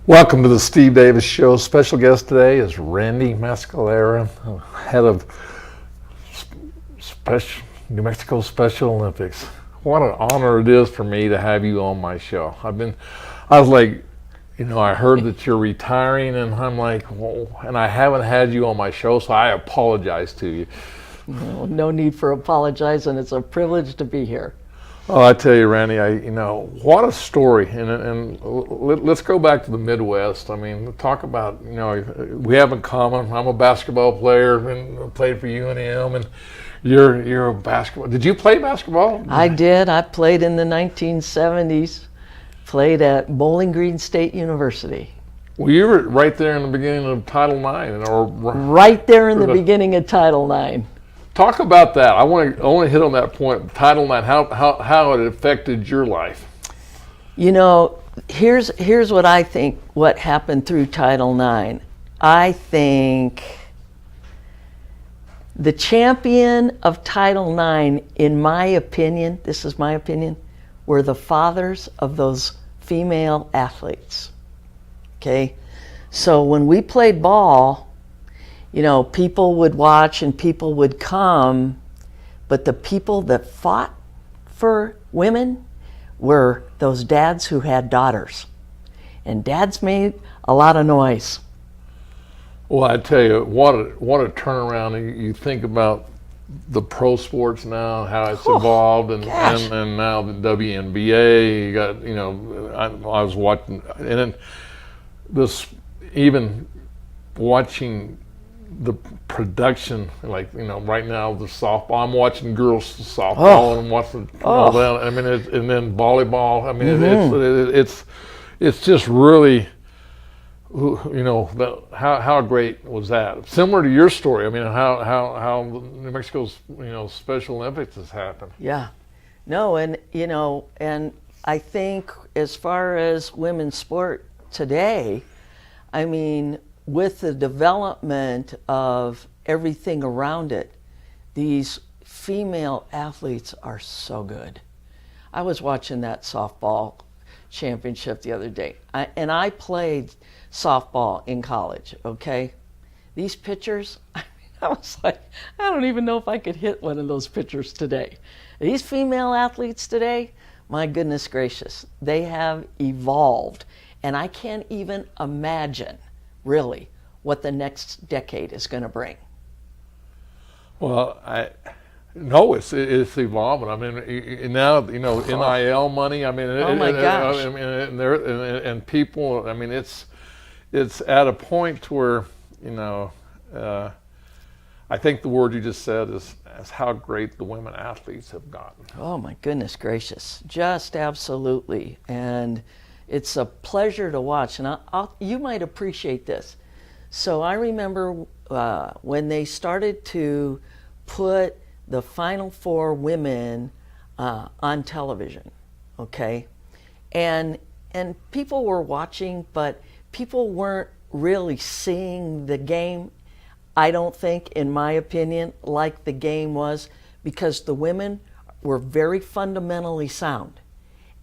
Welcome to the Steve Davis Show. Special guest today is Randy Mascorella, head of New Mexico Special Olympics. What an honor it is for me to have you on my show. I was like, I heard that you're retiring, and I'm like, whoa, and I haven't had you on my show, so I apologize to you. No need for apologizing. It's a privilege to be here. Oh, I tell you, Randy, what a story. And let's go back to the Midwest. I mean, talk about, we have in common. I'm a basketball player and played for UNM, and you're a basketball. Did you play basketball? I did. I played in the 1970s, played at Bowling Green State University. Well, you were right there in the beginning of Title IX. Right there in the beginning of Title IX. Talk about that. I want to hit on that point. Title IX, how it affected your life. Here's what I think. What happened through Title IX? I think the champion of Title IX, in my opinion, this is my opinion, were the fathers of those female athletes. Okay, so when we played ball, people would watch and people would come, but the people that fought for women were those dads who had daughters. And dads made a lot of noise. Well, I tell you, what a turnaround. You think about the pro sports now, how it's evolved, and now the WNBA, you got, I was watching, and then even watching the production, right now the softball. I'm watching girls softball and I'm watching all that. I mean, and then volleyball. I mean, it's just really, how great was that? Similar to your story. I mean, how New Mexico's Special Olympics has happened. Yeah, no, and I think as far as women's sport today, I mean, with the development of everything around it, these female athletes are so good. I was watching that softball championship the other day, and I played softball in college, okay? These pitchers, I was like, I don't even know if I could hit one of those pitchers today. These female athletes today, my goodness gracious, they have evolved, and I can't even imagine really what the next decade is going to bring. Well, it's evolving. I mean, now NIL money. I mean, oh my gosh! I mean, and people. I mean, it's at a point where I think the word you just said is how great the women athletes have gotten. Oh my goodness gracious! Just absolutely, and it's a pleasure to watch, and you might appreciate this. So I remember when they started to put the Final Four women on television, okay? And people were watching, but people weren't really seeing the game, I don't think, in my opinion, like the game was, because the women were very fundamentally sound.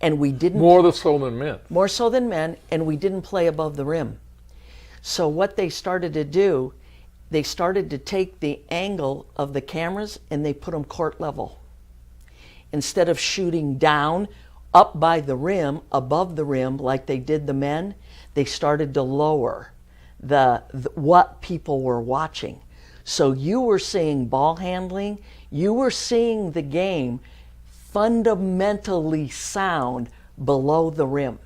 And we didn't more so than men. More so than men, and we didn't play above the rim. So what they started to do, they started to take the angle of the cameras and they put them court level. Instead of shooting down, up by the rim, above the rim, like they did the men, they started to lower the what people were watching. So you were seeing ball handling, you were seeing the game fundamentally sound below the rim.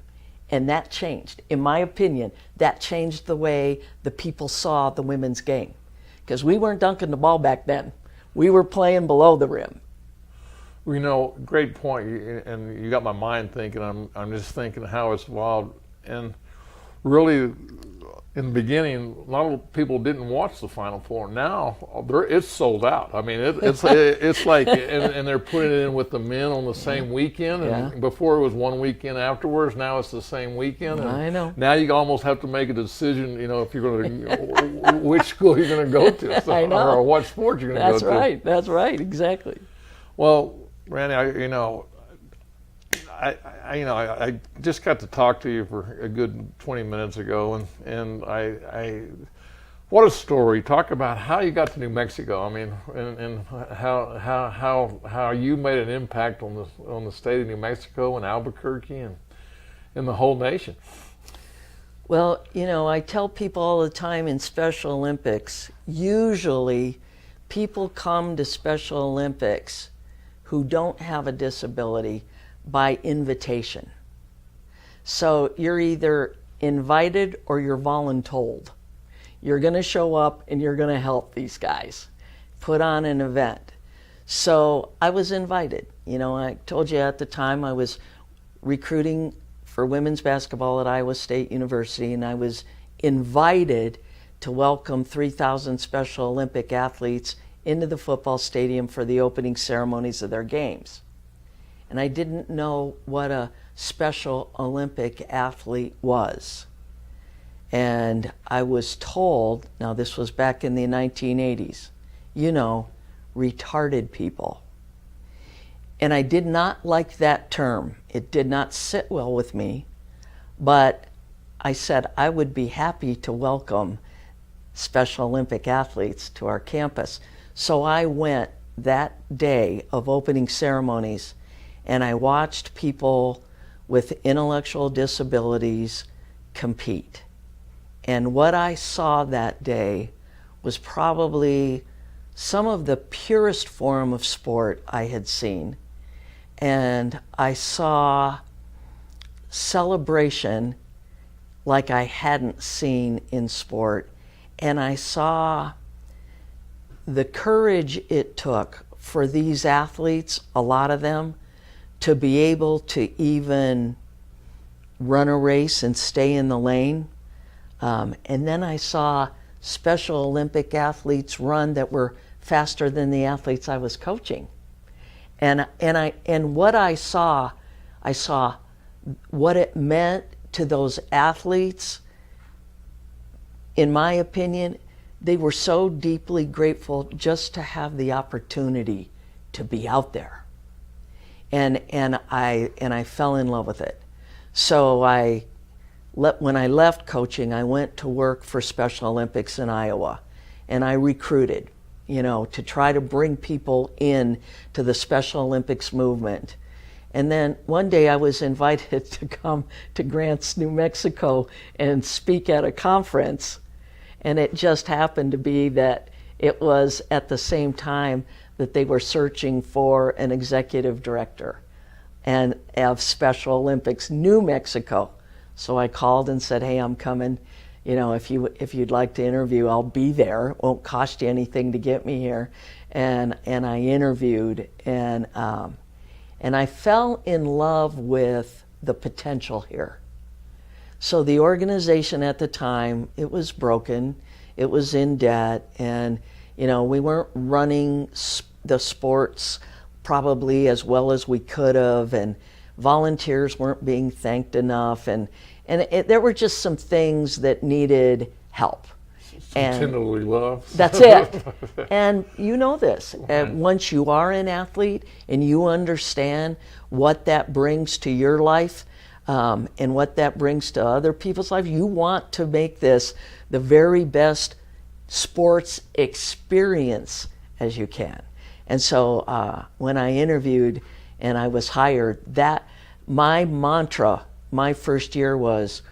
And that changed. In my opinion, that changed the way the people saw the women's game. Because we weren't dunking the ball back then. We were playing below the rim. Great point. And you got my mind thinking. I'm just thinking how it's evolved. And really, in the beginning, a lot of people didn't watch the Final Four. Now it's sold out. I mean, it's like, and they're putting it in with the men on the same weekend. And before it was one weekend afterwards. Now it's the same weekend. And I know. Now you almost have to make a decision. If you're going to which school you're going to go to, I know. or what sport you're going to go to. That's right. That's right. Exactly. Well, Randy, I just got to talk to you for a good 20 minutes ago, and what a story. Talk about how you got to New Mexico. I mean, and how you made an impact on the state of New Mexico and Albuquerque and the whole nation. Well, I tell people all the time in Special Olympics, usually people come to Special Olympics who don't have a disability by invitation. So you're either invited or you're voluntold. You're going to show up and you're going to help these guys put on an event. So I was invited. I told you at the time I was recruiting for women's basketball at Iowa State University, and I was invited to welcome 3,000 Special Olympic athletes into the football stadium for the opening ceremonies of their games. And I didn't know what a Special Olympic athlete was. And I was told, now this was back in the 1980s, retarded people. And I did not like that term. It did not sit well with me, but I said I would be happy to welcome Special Olympic athletes to our campus. So I went that day of opening ceremonies, and I watched people with intellectual disabilities compete. And what I saw that day was probably some of the purest form of sport I had seen. And I saw celebration like I hadn't seen in sport. And I saw the courage it took for these athletes, a lot of them, to be able to even run a race and stay in the lane. And then I saw Special Olympic athletes run that were faster than the athletes I was coaching. And what I saw what it meant to those athletes. In my opinion, they were so deeply grateful just to have the opportunity to be out there. And I fell in love with it. So when I left coaching, I went to work for Special Olympics in Iowa, and I recruited, to try to bring people in to the Special Olympics movement. And then one day I was invited to come to Grants, New Mexico and speak at a conference. And it just happened to be that it was at the same time that they were searching for an executive director and of Special Olympics New Mexico. So I called and said, hey, I'm coming. If you'd like to interview, I'll be there. It won't cost you anything to get me here. And I interviewed, and I fell in love with the potential here. So the organization at the time, it was broken, it was in debt, and we weren't running the sports probably as well as we could have, and volunteers weren't being thanked enough, and there were just some things that needed help. Tenderly loved. That's it. And you know this. Once you are an athlete and you understand what that brings to your life and what that brings to other people's life, you want to make this the very best sports experience as you can. And so when I interviewed and I was hired, my mantra my first year was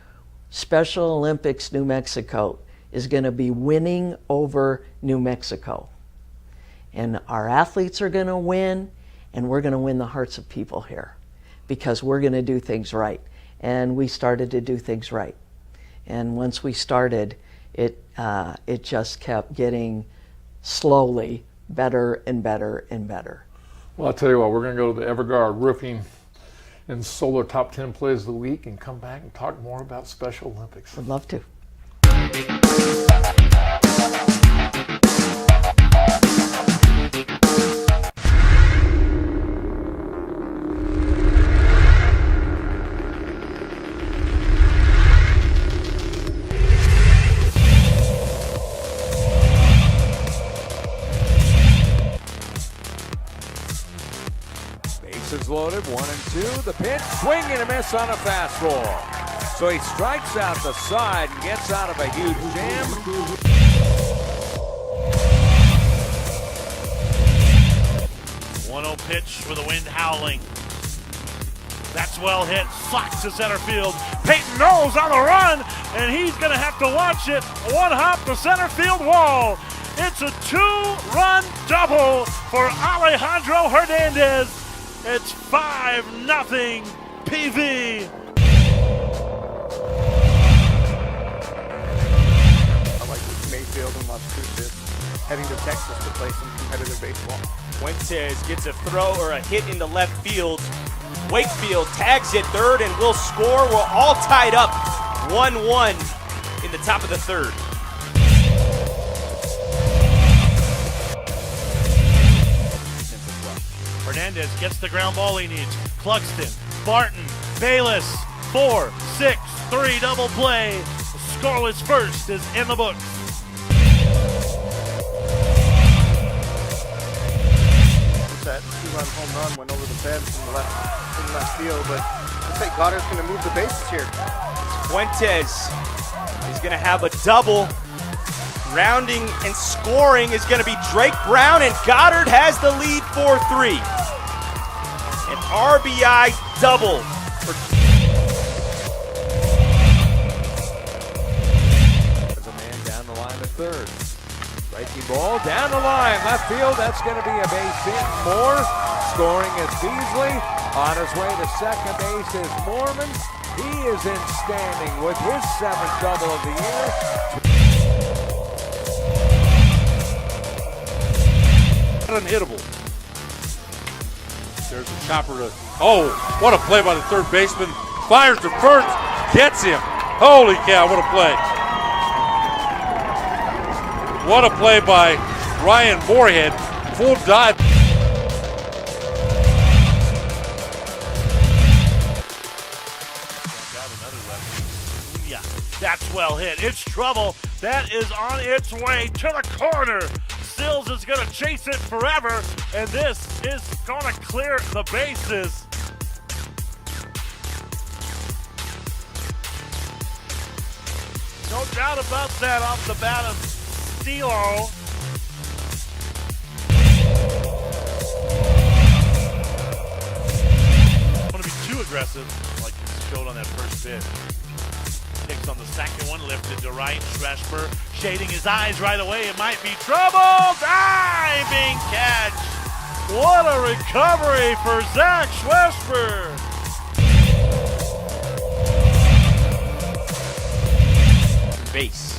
Special Olympics New Mexico is going to be winning over New Mexico. And our athletes are going to win, and we're going to win the hearts of people here because we're going to do things right. And we started to do things right. And once we started, it just kept getting slowly better and better and better. Well, I'll tell you what, we're going to go to the Evergard Roofing and Solar Top 10 Plays of the Week and come back and talk more about Special Olympics. I'd love to. Bases loaded, 1 and 2. The pitch, swing and a miss on a fastball. So he strikes out the side and gets out of a huge jam. 1-0 pitch with the wind howling. That's well hit. Slacks to center field. Peyton Knowles on the run, and he's going to have to watch it. One hop to center field wall. It's a 2-run double for Alejandro Hernandez. It's 5-0 PV. I like Mayfield and Massachusetts heading to Texas to play some competitive baseball. Fuentes gets a throw or a hit into left field. Wakefield tags it third and will score. We're all tied up 1-1 in the top of the third. Hernandez gets the ground ball he needs. Cluxton, Barton, Bayless, 4-6-3 double play. The scoreless first is in the books. That 2-run home run went over the fence in left field, but I think Goddard's going to move the bases here. Fuentes is going to have a double. Rounding and scoring is going to be Drake Brown, and Goddard has the lead 4-3. An RBI double for There's a man down the line at third. Breaking ball down the line, left field. That's going to be a base hit. Moore scoring is Beasley. On his way to second base is Mormon. He is in standing with his 7th double of the year. Unhittable. There's a chopper to. Oh, what a play by the third baseman. Fires to first, gets him. Holy cow, what a play. What a play by Ryan Moorhead. Full dive. Yeah, that's well hit. It's trouble. That is on its way to the corner. Sills is going to chase it forever, and this is going to clear the bases. No doubt about that off the bat of Stilo. Want to be too aggressive, like he showed on that first pitch. Kicks on the second one, lifted to right. Schresper shading his eyes right away. It might be trouble. Diving catch. What a recovery for Zach Schresper. base.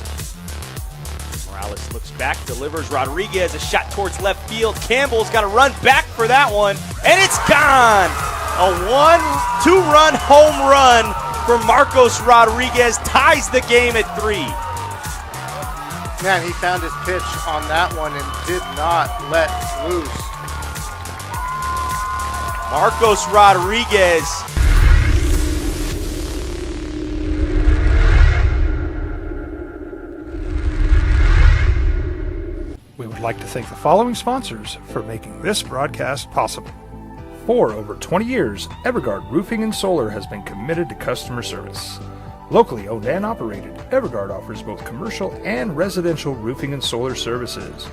Morales looks back, delivers Rodriguez a shot towards left field. Campbell's got to run back for that one, and it's gone. A 1-2-run home run for Marcos Rodriguez ties the game at 3. Man, he found his pitch on that one and did not let loose. Marcos Rodriguez. We would like to thank the following sponsors for making this broadcast possible. For over 20 years, Evergard Roofing and Solar has been committed to customer service. Locally owned and operated, Evergard offers both commercial and residential roofing and solar services.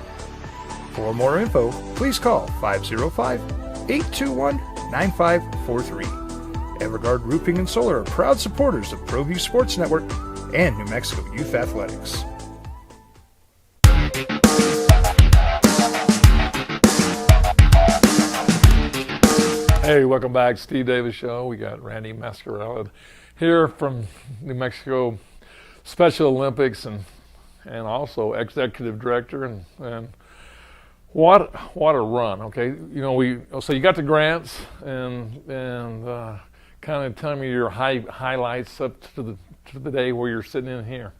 For more info, please call 505-821-9543. Evergard Roofing and Solar are proud supporters of ProView Sports Network and New Mexico Youth Athletics. Hey, welcome back. Steve Davis Show. We got Randy Mascorella here from New Mexico Special Olympics and also executive director and what a run. Okay, you know so you got the grants and kind of tell me your highlights up to the day where you're sitting in here.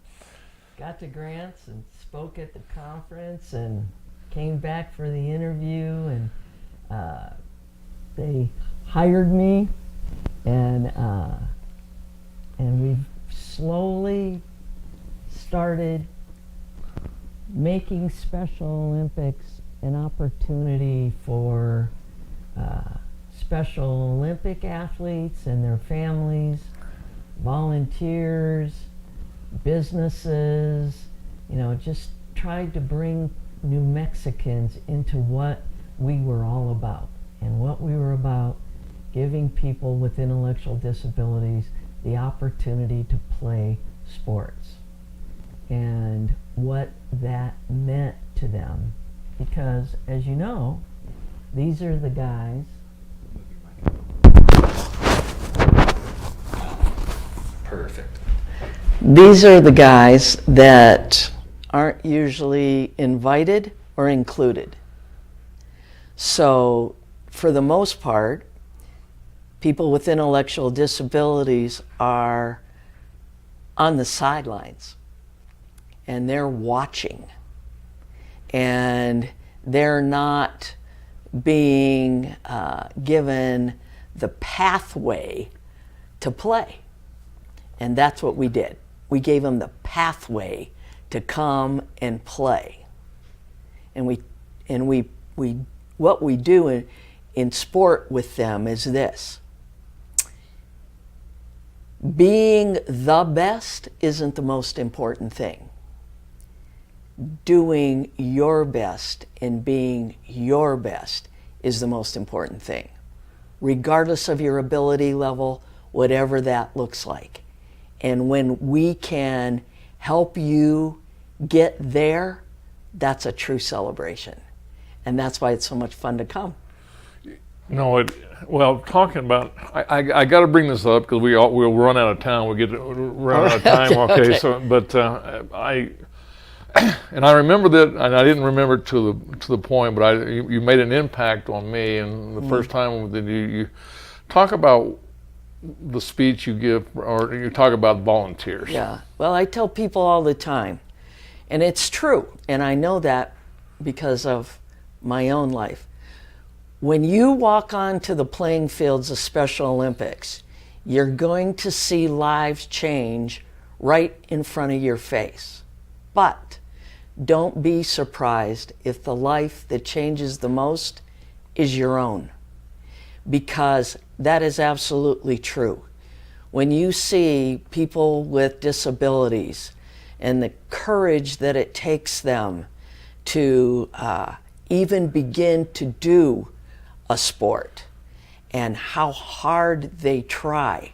Got the grants and spoke at the conference and came back for the interview and they hired me and we've slowly started making Special Olympics an opportunity for Special Olympic athletes and their families, volunteers, businesses, just tried to bring New Mexicans into what we were all about. And what we were about, giving people with intellectual disabilities the opportunity to play sports and what that meant to them. Because, as you know, these are the guys. Perfect. These are the guys that aren't usually invited or included. So, for the most part, people with intellectual disabilities are on the sidelines and they're watching, and they're not being given the pathway to play. And that's what we did. We gave them the pathway to come and play. And what we do in sport with them is this. Being the best isn't the most important thing. Doing your best and being your best is the most important thing, regardless of your ability level, whatever that looks like. And when we can help you get there, that's a true celebration. And that's why it's so much fun to come. Talking about, I got to bring this up because we'll run out of time. We'll run out of time. Okay. So, but I remember that, and I didn't remember it to the point, but you made an impact on me. And the first time that you talk about the speech you give, or you talk about volunteers. Yeah. Well, I tell people all the time, and it's true, and I know that because of my own life. When you walk onto the playing fields of Special Olympics, you're going to see lives change right in front of your face. But don't be surprised if the life that changes the most is your own, because that is absolutely true. When you see people with disabilities and the courage that it takes them to even begin to do a sport, and how hard they try,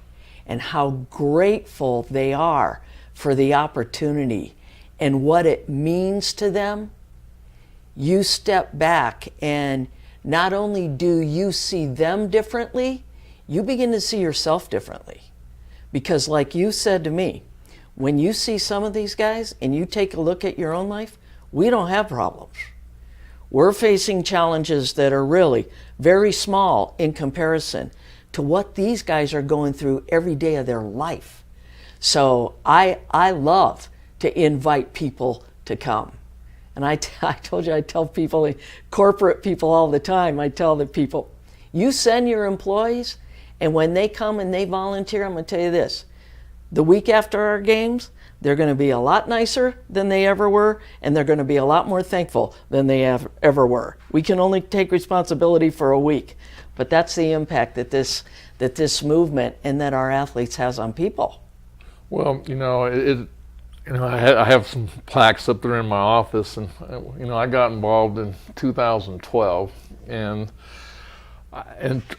and how grateful they are for the opportunity and what it means to them, you step back and not only do you see them differently, you begin to see yourself differently. Because like you said to me, when you see some of these guys and you take a look at your own life, we don't have problems. We're facing challenges that are really very small in comparison to what these guys are going through every day of their life. So I love to invite people to come. And I told you, I tell people, corporate people all the time, I tell the people, you send your employees, and when they come and they volunteer, I'm going to tell you this, the week after our games, they're going to be a lot nicer than they ever were, and they're going to be a lot more thankful than they ever were. We can only take responsibility for a week, but that's the impact that this movement and that our athletes has on people. Well, I have some plaques up there in my office, and I got involved in 2012, and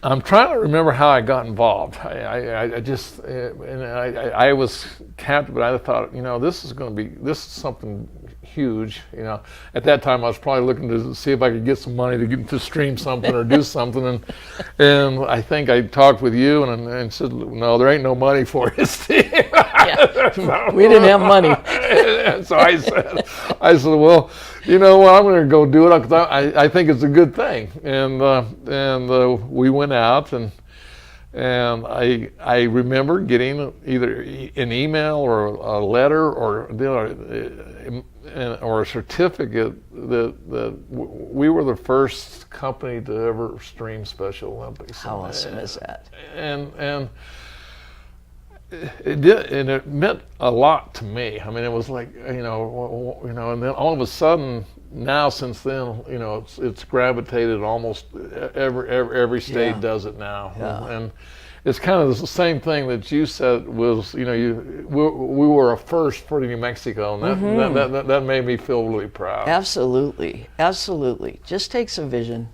I'm trying to remember how I got involved. I was captive, but I thought, this is something huge. At that time I was probably looking to see if I could get some money to stream something or do something, and I think I talked with you and said, no, there ain't no money for it, Steve. Yeah. We didn't have money. And so I said, well, you know what, I'm going to go do it because I think it's a good thing. And we went out, and I remember getting either an email or a letter or a certificate that we were the first company to ever stream Special Olympics. How awesome is that? And it did, and it meant a lot to me. I mean, it was like, and then all of a sudden, now since then, it's gravitated almost every state does it now, and it's kind of the same thing that you said was, we were a first for New Mexico, and that made me feel really proud. Absolutely. Just takes a vision.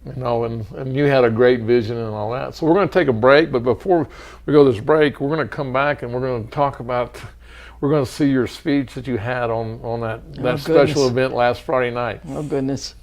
And you had a great vision and all that. So we're going to take a break, but before we go to this break, we're going to come back and we're going to talk about, we're going to see your speech that you had on that special event last Friday night. Oh, goodness.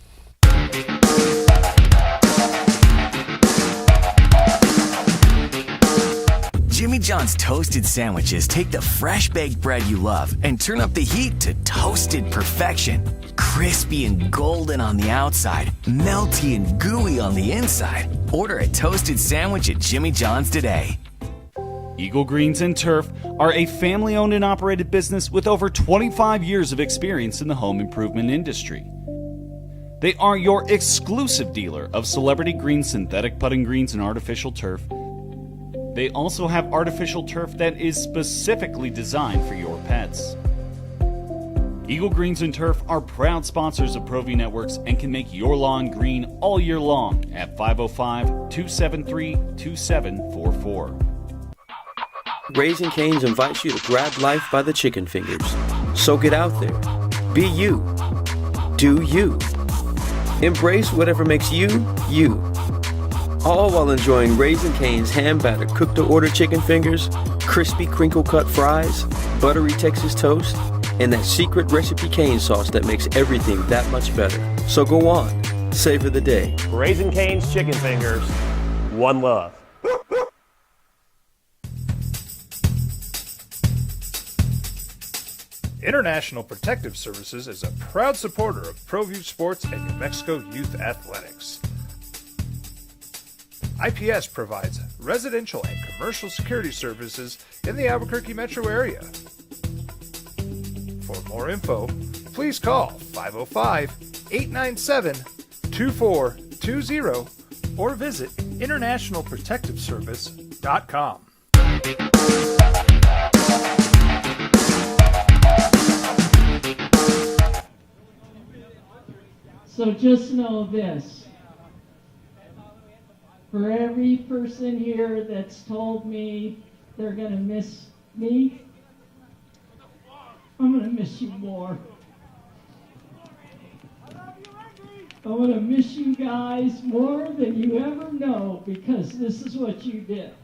Jimmy John's toasted sandwiches take the fresh baked bread you love and turn up the heat to toasted perfection. Crispy and golden on the outside, melty and gooey on the inside. Order a toasted sandwich at Jimmy John's today. Eagle Greens and Turf are a family-owned and operated business with over 25 years of experience in the home improvement industry. They are your exclusive dealer of celebrity green, synthetic putting greens, and artificial turf. They also have artificial turf that is specifically designed for your pets. Eagle Greens and Turf are proud sponsors of ProV Networks and can make your lawn green all year long at 505-273-2744. Raising Cane's invites you to grab life by the chicken fingers. So get out there. Be you. Do you. Embrace whatever makes you, you. All while enjoying Raising Cane's hand-battered cooked-to-order chicken fingers, crispy crinkle-cut fries, buttery Texas toast, and that secret recipe cane sauce that makes everything that much better. So go on, savor the day. Raising Cane's chicken fingers, one love. International Protective Services is a proud supporter of ProView Sports and New Mexico Youth Athletics. IPS provides residential and commercial security services in the Albuquerque metro area. For more info, please call 505-897-2420 or visit internationalprotectiveservice.com. So just know this. For every person here that's told me they're going to miss me, I'm going to miss you more. I'm going to miss you guys more than you ever know, because this is what you did.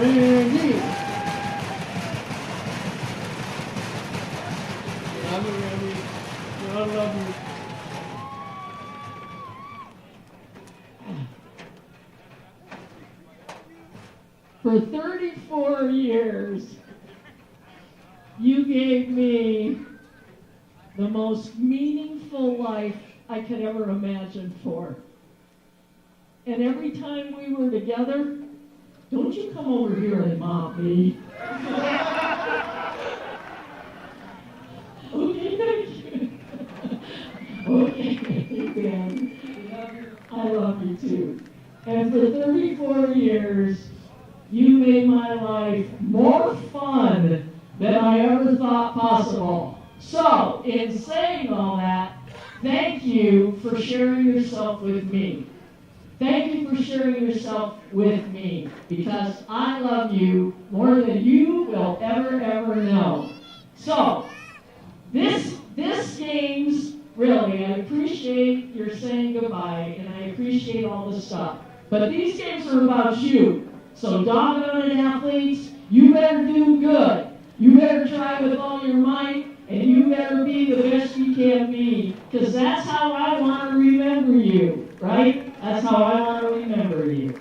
Randy. Love you, Randy. I love you. For 34 years, you gave me the most meaningful life I could ever imagine for. And every time we were together, don't you come over here and mock me. Okay, thank you. Okay, Ben. I love you too. And for 34 years, you made my life more fun than I ever thought possible. So, in saying all that, thank you for sharing yourself with me. Thank you for sharing yourself with me, because I love you more than you will ever know. So, this game's really, I appreciate your saying goodbye, and I appreciate all this stuff. But these games are about you. So, doggone it, athletes, you better do good. You better try with all your might, and you better be the best you can be, because that's how I want to remember you, right? That's how I want to remember you.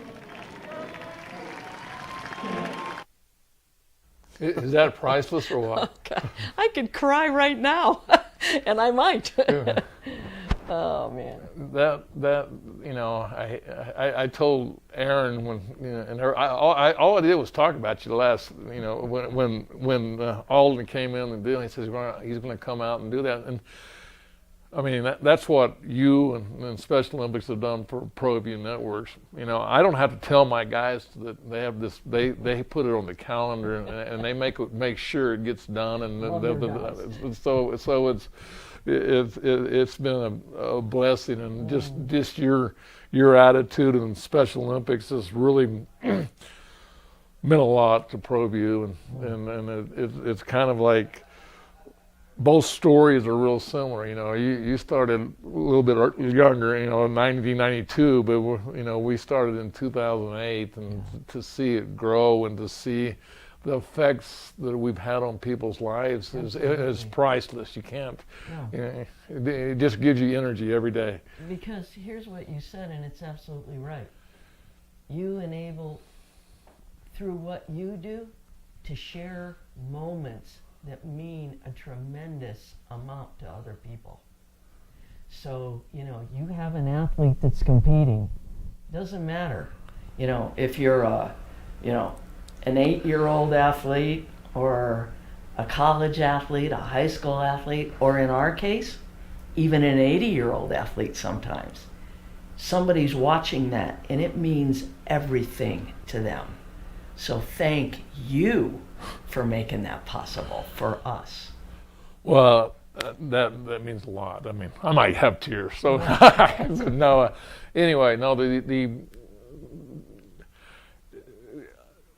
Is that priceless or what? Okay. I could cry right now. And I might. Yeah. Oh man. That you know, I told Aaron when, you know, and all I did was talk about you last, you know, when Alden came in and did, he says he's going to come out and do that. And I mean, that's what you and Special Olympics have done for ProView Networks. You know, I don't have to tell my guys that they have this. They put it on the calendar and they make sure it gets done. And so it's been a blessing, and just your attitude in Special Olympics has really meant a lot to ProView, and it's kind of like. Both stories are real similar. You know, you started a little bit younger, you know, in 1992, but you know, we started in 2008, and to see it grow and to see the effects that we've had on people's lives is priceless. You can't. You know, it just gives you energy every day. Because here's what you said, and it's absolutely right. You enable, through what you do, to share moments that mean a tremendous amount to other people. So, you know, you have an athlete that's competing. Doesn't matter, you know, if you're you know, an 8-year-old athlete or a college athlete, a high school athlete, or in our case, even an 80-year-old athlete sometimes. Somebody's watching that, and it means everything to them. So thank you for making that possible for us. Well, that means a lot. I mean, I might have tears. So no. Anyway, no. The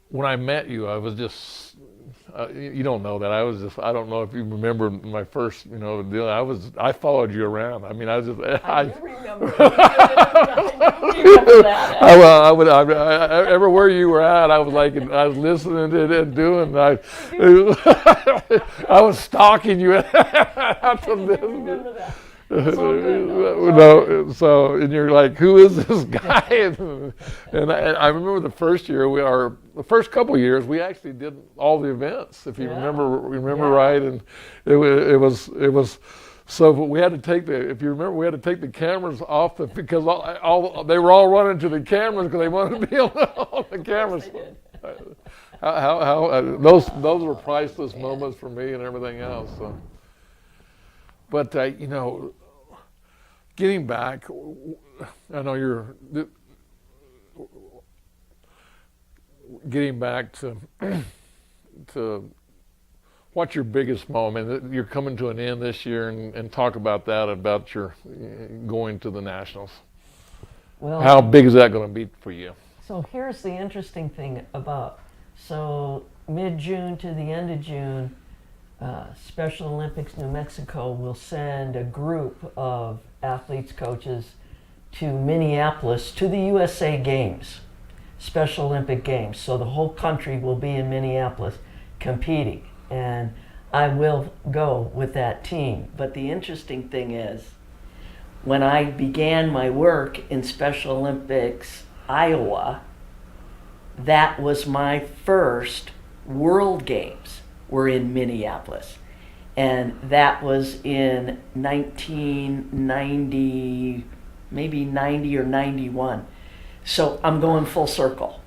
when I met you, I was just. You don't know that. I don't know if you remember my first, you know, deal. I followed you around. I mean, I do remember. I do remember that. Everywhere you were at, I was like, I was listening to it and doing. I was stalking you. Remember that. No, so and you're like, who is this guy? And I remember the first year, the first couple of years, we actually did all the events, if you remember right, and it was. So we had to take if you remember, we had to take the cameras off because they were all running to the cameras because they wanted to be on the cameras. Those were priceless moments for me and everything else. So. But you know, getting back, I know you're getting back to what's your biggest moment. You're coming to an end this year, and talk about that, about your going to the Nationals. Well, how big is that going to be for you? So here's the interesting thing about, so mid-June to the end of June, Special Olympics New Mexico will send a group of athletes, coaches to Minneapolis, to the USA Games, Special Olympic Games. So the whole country will be in Minneapolis competing, and I will go with that team. But the interesting thing is, when I began my work in Special Olympics Iowa, that was my first World Games. Were in Minneapolis, and that was in 1990, maybe 90 or 91. So I'm going full circle.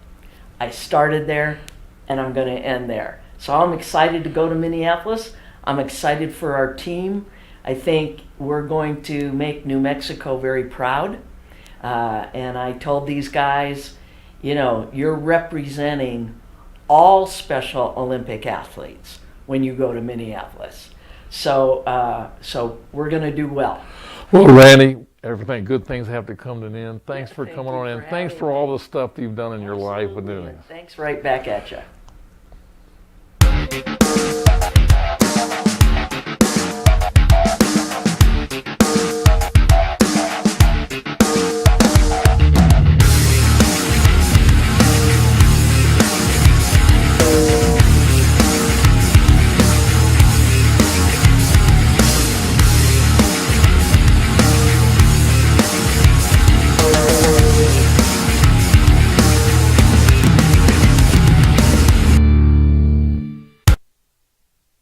I started there, and I'm going to end there. So I'm excited to go to Minneapolis. I'm excited for our team. I think we're going to make New Mexico very proud. And I told these guys, you know, you're representing all Special Olympic athletes when you go to Minneapolis. So we're going to do well. Well, Randy, good things have to come to an end. Thanks for coming on in. Thanks for all the stuff that you've done in your life with doing this. Thanks right back at you.